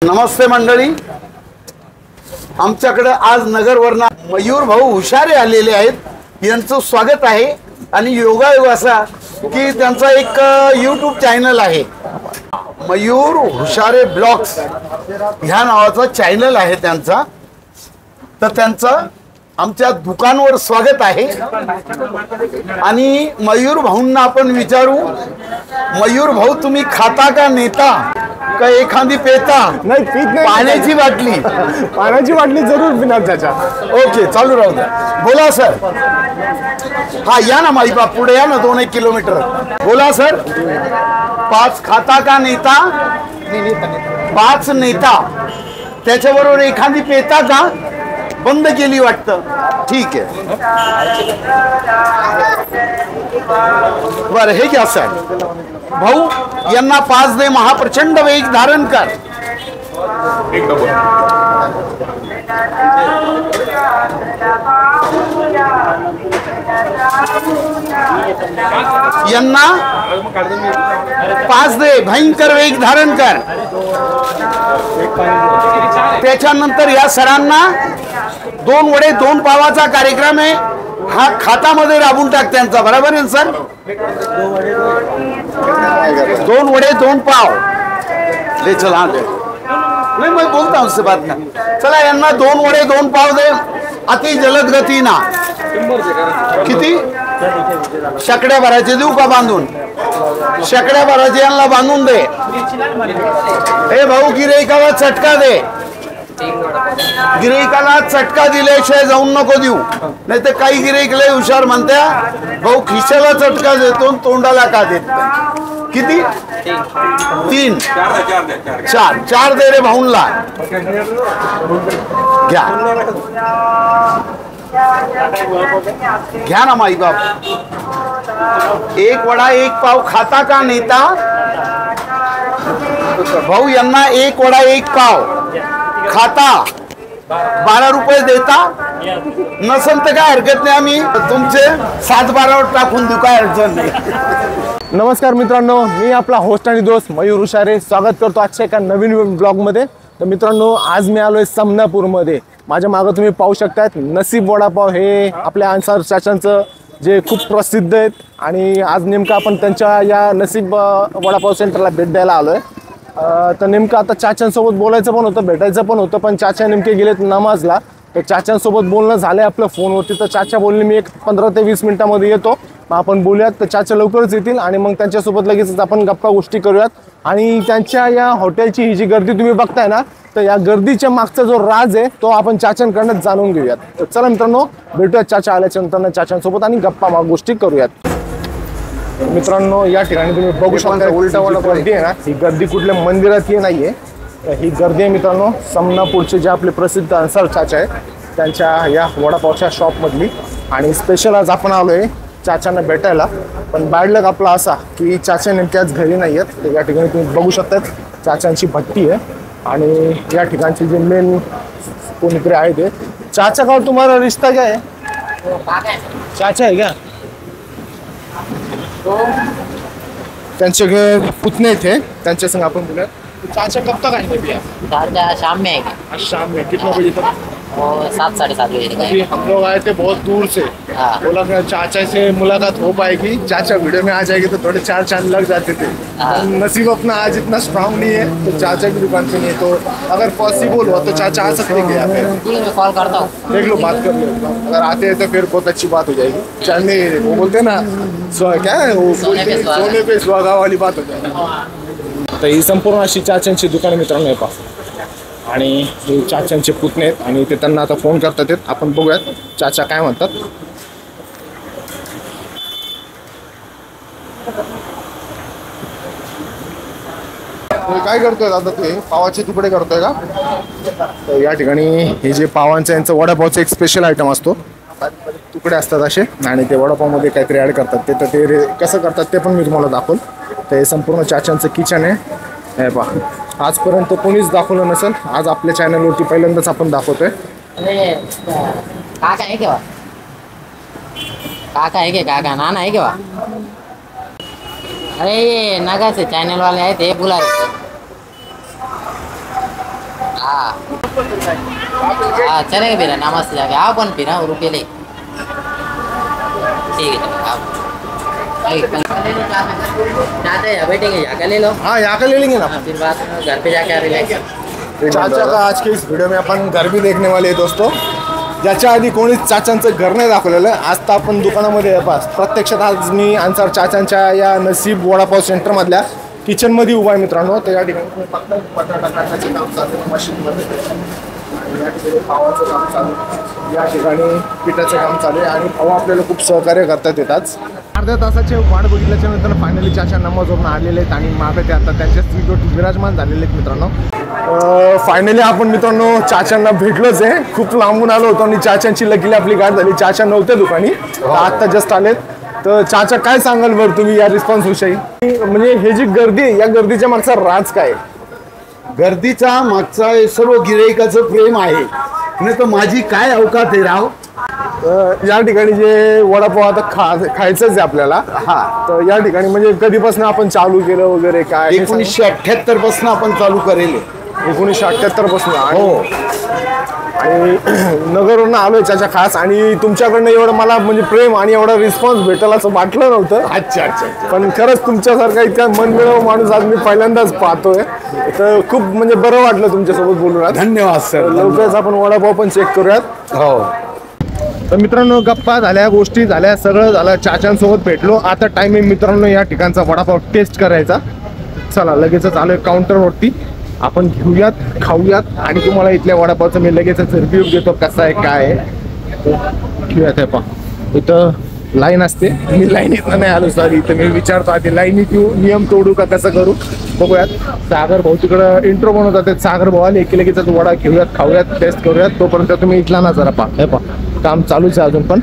नमस्ते मंडळी, आमच्याकडे आज नगरवरनं मयूर भाऊ हुशारे आलेले आहेत। यांचं स्वागत आहे आणि योगायोग असा की त्यांचा एक यूट्यूब चॅनल आहे, मयूर हुशारे ब्लॉग्स ह्या नावाचा चॅनल आहे त्यांचा। तर त्यांचं आमच्या दुकानावर स्वागत आहे आणि मयूर भाऊंना आपण विचारू, मयूर भाऊ तुम्ही खाता का नेता का एखादी पेता? नाही, पीत नाही। पाण्याची बाटली पाण्याची बाटली जरूर पिणार त्याच्या। ओके, चालू राहू द्या। बोला सर। हा या ना माई बाप, पुढे या ना 2-1 किलोमीटर। बोला सर। 5 खाता का नेता? 5 नेता, त्याच्याबरोबर एखादी पेता का? बंद केली वाटतं, ठीक आहे। बरं, हे कसं आहे भाऊ, यांना 5 दे महाप्रचंड वेग धारण कर। यांना 5 दे भयंकर वेग धारण कर। त्याच्यानंतर या सरांना 2 वडे 2 पावाचा कार्यक्रम आहे, हा खातामध्ये राबून टाक त्यांचा, बरोबर आहे सर? 2 वडे 2 पाव ले, चला दे। नहीं, मैं बोलता हूँ उससे बात ना। चला यांना 2 वडे 2 पाव दे अति जलद गतीना। किती शेकड्या भरायचे देऊ का बांधून? शेकड्या भरायचे यांना बांधून दे। हे भाऊ, गिऱ्हाईकाला चटका दे, गिऱ्हाईकाला चटका दिल्याशिवाय जाऊन नको देऊ, नाही तर काही गिऱ्हाईक लय हुशार म्हणत्या भाऊ खिशाला चटका देतो तोंडाला का देत नाही। किती? 3 4 दे रे भाऊंला, घ्या घ्या ना माई बाप। 1 वडा 1 पाव खाता का नेता? भाऊ यांना 1 वडा 1 पाव खाता 12 रुपये देता, नसेल तर काय हरकत नाही, आम्ही तुमचे 7-12 टाकून देऊ, काय अडचण नाही। नमस्कार मित्रांनो, मी आपला होस्ट आणि दोस्त मयूर हुशारे स्वागत करतो आजच्या एका नवीन ब्लॉगमध्ये। तर मित्रांनो, आज मी आलोय समनापूरमध्ये। माझ्या मागं तुम्ही पाहू शकतात नसीब वडापाव, हे आपल्या अन्सार चाचांचं जे खूप प्रसिद्ध आहेत आणि आज नेमकं आपण त्यांच्या या नसीब वडापाव सेंटरला भेट द्यायला आलोय। तर नेमकं आता चाचांसोबत बोलायचं पण होतं, भेटायचं पण होतं, पण चाचा नेमके गेलेत नमाजला। तर चाचांसोबत बोलणं झालं आपलं फोनवरती। तर चाचा बोलले मी एक 15 ते 20 मिनिटामध्ये येतो, मग आपण बोलूयात। तर चाचा लवकरच येतील आणि मग त्यांच्यासोबत लगेचच आपण गप्पा गोष्टी करूयात। आणि त्यांच्या या हॉटेलची ही जी गर्दी तुम्ही बघताय ना, तर या गर्दीच्या मागचा जो राज आहे तो आपण चाचांकडनं जाणून घेऊयात। तर चला मित्रांनो, भेटूयात चाचा आल्याच्या नंतर चाचांसोबत आणि गप्पा गोष्टी करूयात। मित्रांनो, या ठिकाणी तुम्ही बघू शकता उलटा वडापाव गर्दी आहे ना, ही गर्दी कुठल्या मंदिरात ही नाहीये, ही गर्दी आहे मित्रांनो समनापूरचे जे आपले प्रसिद्ध अन्सार चाचा आहे त्यांच्या या वडापावच्या शॉपमधली। आणि स्पेशल आज आपण आलोय चाचांना भेटायला, पण बॅड लक आपला असा की चाचा नेमके आज घरी नाही आहेत। तर या ठिकाणी तुम्ही बघू शकतात चाचांची भट्टी आहे आणि या ठिकाणचे जे मेन कोणीतरी आहे ते चाचा का तुम्हाला रिश्ता क्या है? चाचा है क्या? त्यांचे पुतणे थे, त्यांच्या संग आपण बोलूया। चाचा कब तक आएंगे भैया? चाचा शाम में आएंगे। आज शाम में कितना बजे तक? वो 7-7:30 बजे तक। अभी हम लोग आए थे बहुत दूर से, हाँ। बोला कि चाचा से मुलाकात हो पाएगी, चाचा वीडियो में आ जाएगी तो थोड़े 4 चांद लग जाते थे। हाँ। नसीब अपना आज इतना स्ट्रांग नहीं है तो चाचा की दुकान पे नहीं है, तो अगर पॉसिबल हो तो चाचा आ सकते हैं यहाँ पे? ठीक है, मैं कॉल करता हूँ। देख लो, बात कर लो, अगर आते हैं तो फिर बहुत अच्छी बात हो जाएगी। चलने वो बोलते ना क्या है वो, सोने पे सुहागा वाली बात हो जाएगी। तर ही संपूर्ण अशी चाचांची दुकान मित्रांनो आहे आणि हे चाचांचे पुतणे आहेत आणि ते त्यांना आता फोन करतात आहेत। आपण बघूयात चाचा काय म्हणतात। काय करतोय दादा? ते पावाचे तुकडे करतोय का? तर या ठिकाणी हे जे पावांचं यांचं वडापावचं एक स्पेशल आयटम असतो, तुकडे असतात असे आणि ते वडापावमध्ये काहीतरी ॲड करतात ते। तर ते कसं करतात ते पण मी तुम्हाला दाखवलं। तर हे संपूर्ण चाचांचं किचन आहे, हे पहा। आजपर्यंत कोणीच दाखवलं नसेल, आज आपल्या चॅनलवरती पहिल्यांदाच आपण दाखवतोय। काका है क्या? काका है क्या? काका नाना है क्या? अरे ये नगा से चैनल वाले आए थे, बुला रहे हाँ हाँ चलेगा फिर नमस्ते जाके आओ अपन फिर रुपये ले ठीक है चलो आओ चाहते हैं बैठेंगे जाकर ले लो हाँ यहाँ का ले लेंगे ना। फिर बाद में घर पे जाके रिलैक्स। चाचा का आज के इस व्हिडिओ में आपण घर भी देखने वाले आहे दोस्तों. ज्याच्या आधी कोणीच चाचांचं घर नाही दाखवलेलं. आज तर आपण दुकानामध्ये आहे. पास प्रत्यक्षात आज मी अन्सार चाचांच्या या नसीब वडापाव सेंटरमधल्या किचनमध्ये उभा आहे मित्रांनो. तर या ठिकाणी बटाटा टाकायचं काम चालू आहे मशीनमध्ये. या ठिकाणी पावाचं काम चालू आहे. या ठिकाणी पिठाचं काम चालू आहे आणि पाव आपल्याला खूप सहकार्य करतात येतात. अर्ध्या तासाचे वाट बघितल्याच्या नंतर फायनली चाचा नमाजवरून आलेले आहेत आणि मागे ते आता त्यांच्या स्वीटवर विराजमान झालेले आहेत मित्रांनो. फायनली आपण मित्रांनो चाचांना भेटलोच आहे. खूप लांबून आलो होतो आणि चाचांची लकीली आपली गाठ झाली. चाचा नव्हते दुकानी आत्ता जस्ट आलेत. तर चाचा काय सांगाल बरं तुम्ही या रिस्पॉन्स विषयी. म्हणजे हे जी गर्दी आहे या गर्दीच्या मागचा राज काय. गर्दीचा मागचा सर्व गिराईकाचं प्रेम आहे. नाही तर माझी काय अवकात आहे राव. या ठिकाणी जे वडापाव आता खायचंच आहे आपल्याला. हा तर या ठिकाणी म्हणजे कधीपासून आपण चालू केलं वगैरे काय. 1978 पासून आपण चालू करेल. 1978 पासून. हो आणि नगरवरून आलोय चाचा खास. आणि तुमच्याकडनं एवढं मला म्हणजे प्रेम आणि एवढा रिस्पॉन्स भेटेल असं वाटलं नव्हतं. अच्छा अच्छा. पण खरंच तुमच्यासारखा इतका मनमिळावू माणूस आज मी पहिल्यांदाच पाहतोय. तर खूप म्हणजे बरं वाटलं तुमच्यासोबत बोलून. धन्यवाद सर. लवकरच आपण वडापाव पण चेक करूयात. हो तर मित्रांनो गप्पा झाल्या गोष्टी झाल्या सगळं झालं. चाचांसोबत भेटलो. आता टाइम आहे मित्रांनो या ठिकाणचा वडापाव टेस्ट करायचा. चला लगेचच आलोय काउंटरवरती. आपण घेऊयात खाऊयात आणि तुम्हाला इथल्या वडापावचं मी लगेचच रिव्ह्यू देतो कसा आहे काय आहे. घेऊयात. हे पहा इथं लाईन असते. मी लाईनीत नाही आलो सॉरी. इथं मी विचारतो आधी लाईनीत येऊ नियम तोडू का कसं करू बघूयात. सागर भाऊ तिकडं इंट्रो बनवतात ते. सागर भाऊ आले की लगेचच वडा घेऊयात खाऊयात टेस्ट करूयात. तोपर्यंत तुम्ही इथला ना जरा पहा. हे पहा काम चालूच आहे अजून पण.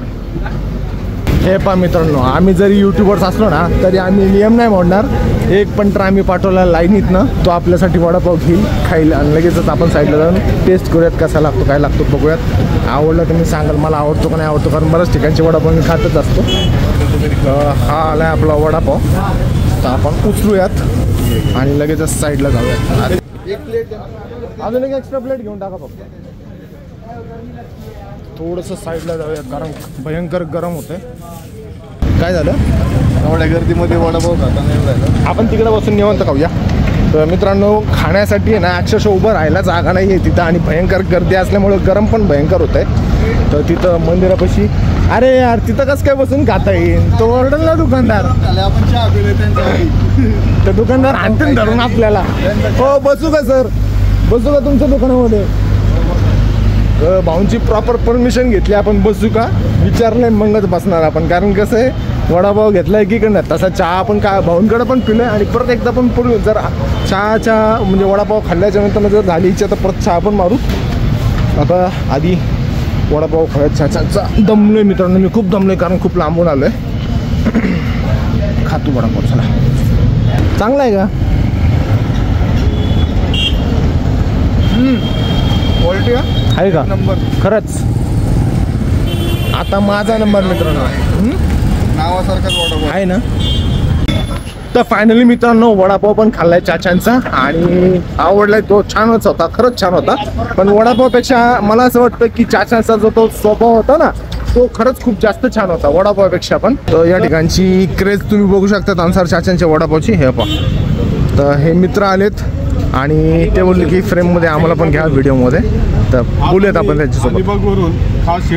हे पहा मित्रांनो आम्ही जरी युट्यूबर्स असलो ना तरी आम्ही नियम नाही मोडणार. एक पण तर आम्ही पाठवला लाईनीतनं तो आपल्यासाठी वडापाव घेईल खाईल आणि लगेचच आपण साईडला जाऊन टेस्ट करूयात कसा लागतो काय लागतो बघूयात. आवडलं तुम्ही सांगाल मला आवडतो का नाही आवडतो. कारण बऱ्याच ठिकाणचे वडापाव मी खातच असतो. हा आलाय आपला वडापाव. तर आपण उचलूयात आणि लगेचच साईडला जाऊयात. एक प्लेट अजून एक एक्स्ट्रा प्लेट घेऊन टाका फक्त. थोडंसं साईडला जाऊयात कारण भयंकर गरम होतंय. काय झालं एवढ्या गर्दीमध्ये वडापाव खाता नाही राहिलं. आपण तिकडे बसून निवांत खाऊया. तर मित्रांनो खाण्यासाठी आहे ना अक्षरशः उभं राहायला जागा नाही आहे तिथं आणि भयंकर गर्दी असल्यामुळे गरम पण भयंकर होत आहे. तर तिथं मंदिरापाशी अरे यार तिथं कसं काय बसून खाता येईल. तो ओरडल ना दुकानदार. आपण चहा पिले त्यांच्या. तर दुकानदार आणतील धरून आपल्याला. हो बसू का सर बसू का तुमच्या दुकानामध्ये. भाऊंची प्रॉपर परमिशन घेतली आपण बसू का विचारलंय मगच बसणार आपण. कारण कसं आहे वडापाव घेतलाय की कडनं तसा चहा आपण का भाऊंकडे पण पिलोय आणि परत एकदा पण पुढे जर चहाच्या म्हणजे वडापाव खाल्ल्याच्या नंतर जर झाली इच्छा तर परत चहा पण मारू. आता आधी वडापाव खायचा चहाचा दमलोय मित्रांनो. मी खूप दमलोय कारण खूप लांबून आलोय. खातो वडापाव चला. चांगला आहे का क्वालिटी आहे का नंबर. खरंच आता माझा नंबर मित्रांनो नावासारखाच वडापाव आहे ना. तर फायनली मित्रांनो वडापाव पण खाल्लाय चाचांचा आणि आवडलाय. तो छानच होता खरंच छान होता. पण वडापावपेक्षा मला असं वाटतं की चाचांचा जो तो स्वभाव होता ना तो खरंच खूप जास्त छान होता वडापावपेक्षा पण. तर या ठिकाणची क्रेज तुम्ही बघू शकता अन्सार चाचांच्या वडापावची. हे पहा तर हे मित्र आलेत आणि ते बोलले की फ्रेममध्ये आम्हाला पण घ्या व्हिडिओमध्ये. तर बोलूयात आपण त्याच्यासोबत. अलिबागवरून खास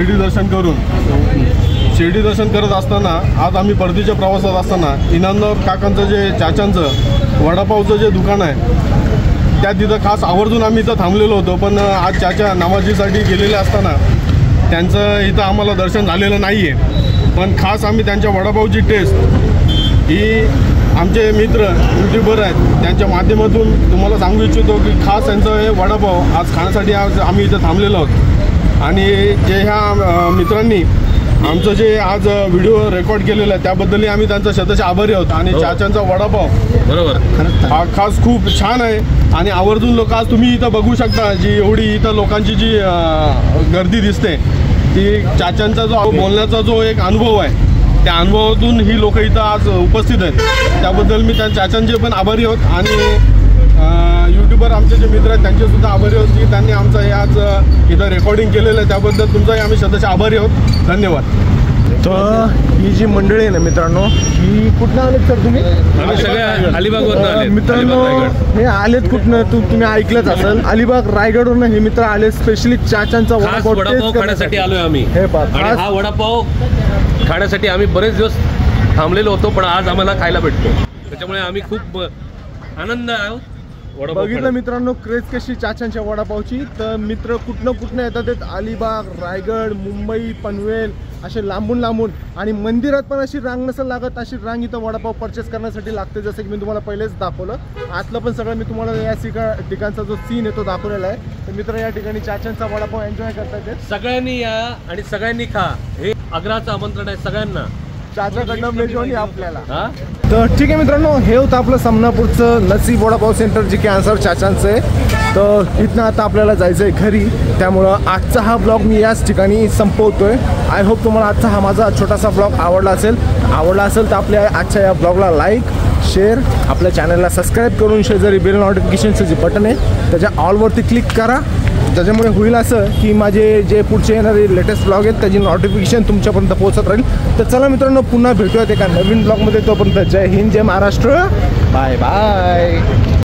शिर्डी दर्शन करत असताना आज आम्ही परतीच्या प्रवासात असताना इनामदार काकांचं जे चाचांचं वडापावचं जे दुकान आहे त्या तिथं खास आवर्जून आम्ही इथं थांबलेलो होतो. पण आज चाचा नामाजीसाठी गेलेले असताना त्यांचं इथं आम्हाला दर्शन झालेलं नाही आहे. पण खास आम्ही त्यांच्या वडापावची टेस्ट ही आमचे मित्र यूट्यूबर आहेत त्यांच्या माध्यमातून तुम्हाला सांगू इच्छितो की खास त्यांचं हे वडापाव आज खाण्यासाठी आज आम्ही इथं थांबलेलो आहोत. आणि जे ह्या मित्रांनी आमचं जे आज व्हिडिओ रेकॉर्ड केलेलं आहे त्याबद्दलही आम्ही त्यांचा शतश आभारी आहोत. आणि चाचांचा वडापाव बरोबर हा खास खूप छान आहे. आणि आवर्जून लोक आज तुम्ही इथं बघू शकता जी एवढी इथं लोकांची जी गर्दी दिसते ती चाचांचा जो बोलण्याचा जो एक अनुभव आहे त्या अनुभवातून ही लोक इथं आज उपस्थित आहेत. त्याबद्दल मी त्या चाचांचे पण आभारी आहोत. आणि यूट्यूबर आमचे जे मित्र आहेत त्यांचे सुद्धा आभारी आहोत की त्यांनी आमचं हे आज इथं रेकॉर्डिंग केलेलं आहे, त्याबद्दल तुमचाही आम्ही शतशः आभारी आहोत. धन्यवाद. तर ही जी मंडळी आहे ना मित्रांनो, ही कुठनं आलेत सर तुम्ही? आम्ही सगळे अलिबागवरून आले. मित्रांनो हे आलेत कुठनं तुम्ही ऐकलंच असेल, अलिबाग रायगडवरून हे मित्र आले स्पेशली चाचांचा वडापाव खाण्यासाठी आलोय आम्ही. हे आणि हा वडापाव खाण्यासाठी आम्ही बरेच दिवस थांबलेलो होतो, पण आज आम्हाला खायला भेटतो, त्याच्यामुळे आम्ही खूप आनंद आहोत. बघितलं मित्रांनो क्रेज कशी चाचांच्या वडापावची. तर मित्र कुठनं येतात, अलिबाग, रायगड, मुंबई, पनवेल असे लांबून आणि मंदिरात पण अशी रांग नसेल लागत, अशी रांग इथं वडापाव परचेस करण्यासाठी लागते. जसं की मी तुम्हाला पहिलेच दाखवलं, आतलं पण सगळं मी तुम्हाला या ठिकाणचा जो सीन आहे तो दाखवलेला आहे. तर मित्र या ठिकाणी चाचांचा वडापाव एन्जॉय करतात. सगळ्यांनी या आणि सगळ्यांनी खा, हे आग्रहाचं आमंत्रण आहे सगळ्यांना. चाचाकडनं मेजवानी आपल्याला. तर ठीक आहे मित्रांनो, हे होतं आपलं समनापूरचं नसीब वडापाव सेंटर, जे की आन्सर चाचांचं आहे. तर इथनं आता आपल्याला जायचं आहे घरी, त्यामुळं आजचा हा ब्लॉग मी याच ठिकाणी संपवतोय. आय होप तुम्हाला आजचा हा माझा छोटासा ब्लॉग आवडला असेल तर आपल्या आजच्या या ब्लॉगला लाईक, शेअर, आपल्या चॅनलला सबस्क्राईब करून शेजारी बेल नोटिफिकेशनचं जे बटन आहे त्याच्या ऑलवरती क्लिक करा. त्याच्यामुळे होईल असं की माझे जे पुढचे येणारे लेटेस्ट ब्लॉग आहेत त्याची नोटिफिकेशन तुमच्यापर्यंत पोहोचत राहील. तर चला मित्रांनो, पुन्हा भेटूयात एका नवीन ब्लॉगमध्ये. तोपर्यंत जय हिंद, जय महाराष्ट्र, बाय बाय.